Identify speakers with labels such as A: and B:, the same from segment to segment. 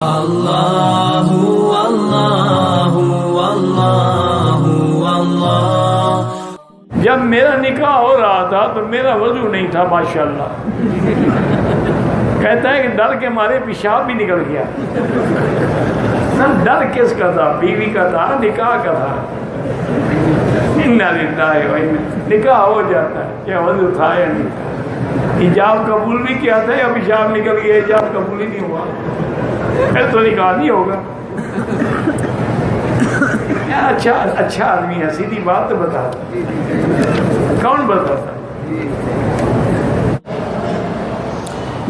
A: اللہ اللہ اللہ اللہ۔
B: جب میرا نکاح ہو رہا تھا تو میرا وضو نہیں تھا ماشاءاللہ۔ کہتا ہے کہ ڈر کے مارے پیشاب بھی نکل گیا۔ ڈر کس کا تھا؟ بیوی کا تھا، نکاح کا تھا۔ نکاح ہو جاتا ہے، کیا وضو تھا یا نہیں تھا؟ حجاب قبول بھی کیا تھا یا پیشاب نکل گیا، حجاب قبول ہی نہیں ہوا، پھر تو نکاح نہیں ہوگا۔ اچھا آدمی ہے، سیدھی بات تو بتاتا، کون بتاتا؟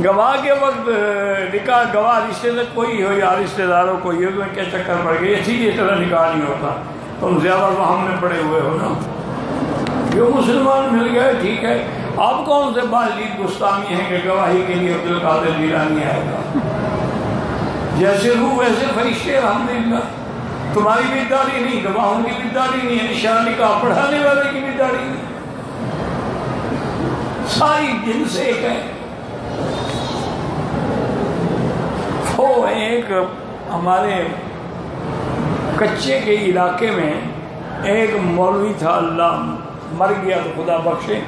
B: گواہ کے وقت نکاح، گواہ رشتے سے کوئی ہو یا رشتے داروں کوئی ہو، تو کیا چکر پڑ گئی، اسی طرح نکاح نہیں ہوتا۔ تم زیادہ وہم میں پڑے ہوئے ہو نا، جو مسلمان مل گئے ٹھیک ہے۔ آپ کون سے باجید گستامی ہیں کہ گواہی کے لیے عبد القادر جیلانی آئے گا؟ جیسے روح ویسے فرشتے، الحمدللہ۔ تمہاری بھی داڑھی نہیں، گواہوں کی بھی داڑھی نہیں، نشان نکاح پڑھانے والے کی بھی داڑھی نہیں، ساری جنس ایک ہے۔ وہ ایک ہمارے کچے کے علاقے میں ایک مولوی تھا، اللہ مر گیا تو خدا بخشے،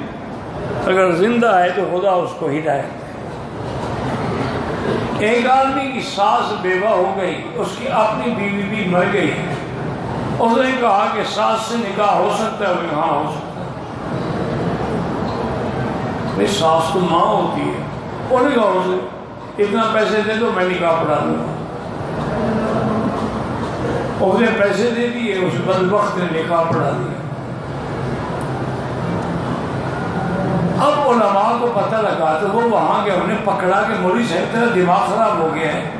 B: اگر زندہ ہے تو خدا اس کو ہدایت۔ ایک آدمی کی ساس بیوہ ہو گئی، اس کی اپنی بیوی بھی مر گئی۔ اس نے کہا کہ ساس سے نکاح ہو سکتا ہے؟ ہاں ہو سکتا ہے۔ ساس تو ماں ہوتی ہے۔ انہوں نے کہا اسے اتنا پیسے دے دو میں نکاح پڑھا دوں گا۔ اس نے پیسے دے دیے، اس بدبخت نے نکاح پڑھا دیا۔ اب علماء کو پتہ لگا تو وہ وہاں گئے، انہیں پکڑا کہ مولوی صاحب تیرا دماغ خراب ہو گیا ہے۔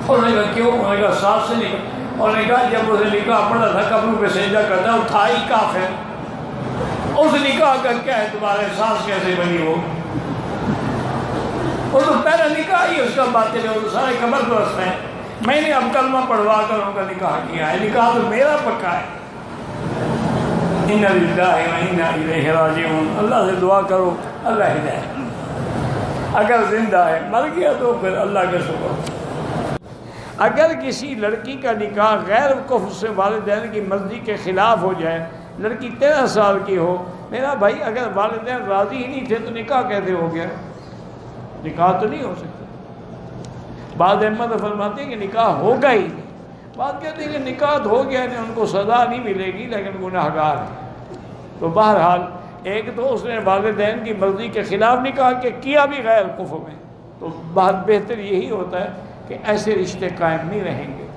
B: انہوں نے کہا کیوں؟ انہوں نے کہا ساس سے نکاح۔ انہوں نے کہا جب اسے نکاح پڑھا تھا قبروں پہ سجدہ کرتا وہ تھا ہی کافر، اس نکاح کا کیا ہے؟ تمہارے ساس کیسے بنی ہو؟ وہ تو پہلا نکاح ہی اس کا باطل ہے، وہ تو سارے قبر پرست ہیں۔ میں نے اب کلمہ پڑھوا کر ان کا نکاح کیا ہے، نکاح تو میرا پکا ہے۔ اِنَّا لِلَّهِ وَإِنَّا إِلَيْهِ رَاجِعُونَ۔ اللہ سے دعا کرو اللہ ہدایت۔ اگر زندہ ہے، مر گیا تو پھر اللہ کے شکر۔ اگر کسی لڑکی کا نکاح غیر کفر سے والدین کی مرضی کے خلاف ہو جائے، لڑکی 13 سال کی ہو، میرا بھائی اگر والدین راضی ہی نہیں تھے تو نکاح کیسے ہو گیا؟ نکاح تو نہیں ہو سکتا۔ بعض احمد فرماتے ہیں کہ نکاح ہوگا ہی نہیں، بات کہتے ہیں کہ نکاح ہو گیا نہیں، ان کو سزا نہیں ملے گی لیکن گناہگار ہے۔ تو بہرحال ایک تو اس نے والدین کی مرضی کے خلاف نکاح کیا بھی غیر کفر میں، تو بہت بہتر یہی ہوتا ہے کہ ایسے رشتے قائم نہیں رہیں گے۔